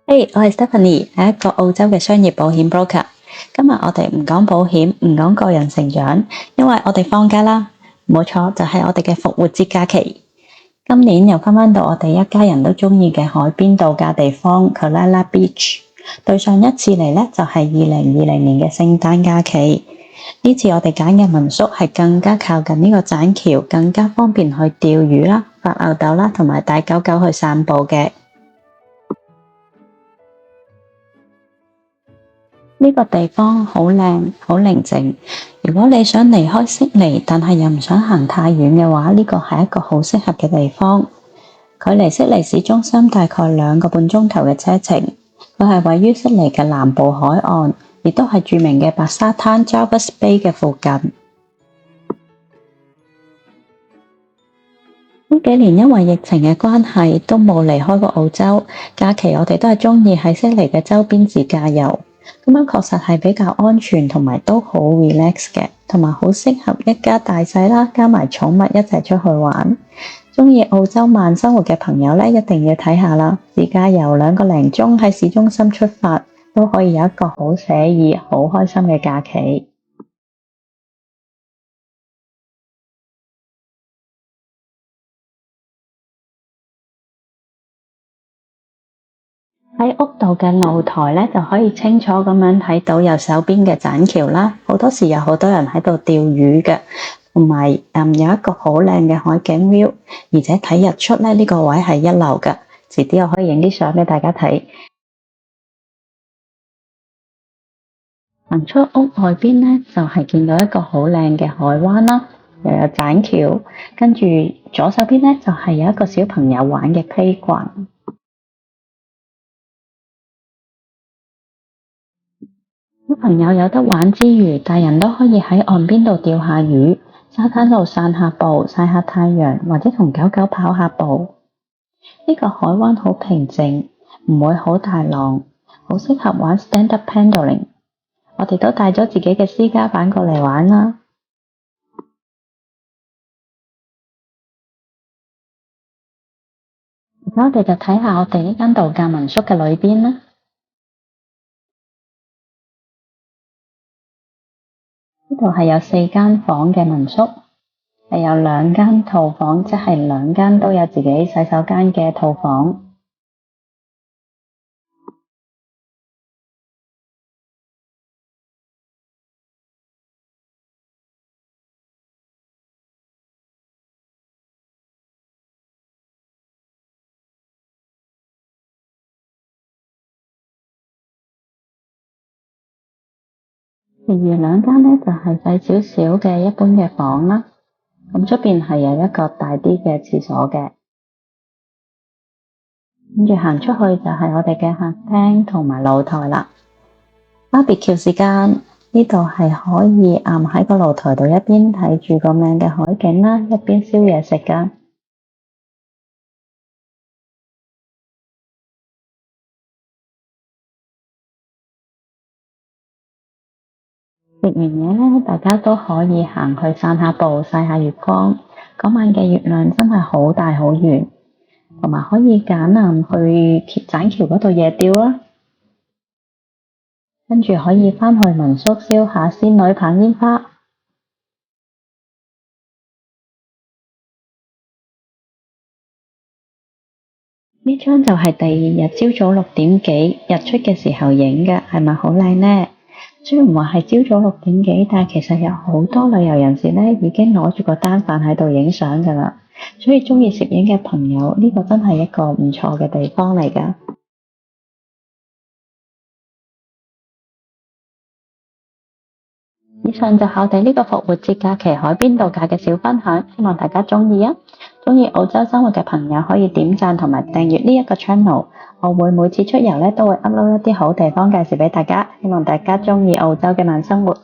嘿，我係 Stephanie，係一個澳洲嘅商業保險 broker。今日我哋唔講保險，唔講個人成長，因為我哋放假啦，冇錯，就係我哋嘅復活節假期。今年又翻到我哋一家人都中意嘅海邊度假地方 Kalala Beach。對上一次嚟呢，就係2020年嘅聖誕假期。呢次我哋揀嘅民宿係更加靠近呢個棧橋，更加方便去釣魚啦、發吽哣啦，同埋帶狗狗去散步嘅。呢個地方好靚，好寧靜。如果你想離開悉尼，但係又唔想行太遠嘅話，呢個係一個好適合嘅地方。距離悉尼市中心大概2個半鐘頭嘅車程。佢係位於悉尼嘅南部海岸，亦都係著名嘅白沙灘 Jervis Bay 嘅附近。呢幾年因為疫情嘅關係，都冇離開過澳洲。假期我哋都係中意喺悉尼嘅周邊自駕遊。咁樣確實係比較安全，同埋都好 relax 嘅，同埋好適合一家大細啦，加埋寵物一齊出去玩。中意澳洲慢生活嘅朋友咧，一定要睇下啦。自駕遊2個零鐘喺市中心出發，都可以有一個好寫意、好開心嘅假期。喺屋度嘅露台咧，就可以清楚咁樣睇到右手邊嘅棧橋啦。好多時有好多人喺度釣魚嘅，同埋有一個好靚嘅海景 view，而且睇日出咧，呢個位係一流嘅。遲啲我可以影啲相俾大家睇。行出屋外邊咧，就係見到一個好靚嘅海灣啦，又有棧橋，跟住左手邊咧就係有一個小朋友玩嘅 playground。小朋友有得玩之餘，大人都可以喺岸邊度釣下魚，沙灘度散下步，曬下太陽，或者同狗狗跑下步。呢個海灣好平靜，唔會好大浪，好適合玩 stand-up paddling。我哋都帶咗自己嘅私家板過嚟玩啦。而家我哋就睇下我哋呢間度假民宿嘅裏邊啦。呢度係有4間房嘅民宿，係有2間套房，即係2間都有自己洗手間嘅套房。其餘2間咧就係細少少嘅一般嘅房啦。咁出邊係有一個大啲嘅廁所嘅，跟住行出去就係我哋嘅客廳同埋露台啦。Barbecue 時間，呢度係可以喺個露台度一邊睇住個靚嘅海景啦，一邊燒嘢食噶。食完嘢咧，大家都可以行去散下步，曬下月光。嗰晚嘅月亮真係好大好圓，同埋可以揀去棧橋嗰度夜釣啦。跟住可以返去民宿燒下仙女棒煙花。呢張就係第2日朝早6點幾日出嘅時候影嘅，係咪好靚呢？雖然話係朝早6點幾，但係其實有好多旅遊人士咧已經攞住個單反喺度影相噶啦，所以中意攝影嘅朋友，呢個真係一個唔錯嘅地方嚟噶。以上就係我哋呢個復活節假期海邊度假嘅小分享，希望大家中意啊！中意澳洲生活嘅朋友可以點讚同埋訂閱呢一個 channel， 我會每次出遊咧都會 upload 一啲好地方介紹俾大家，希望大家中意澳洲嘅慢生活。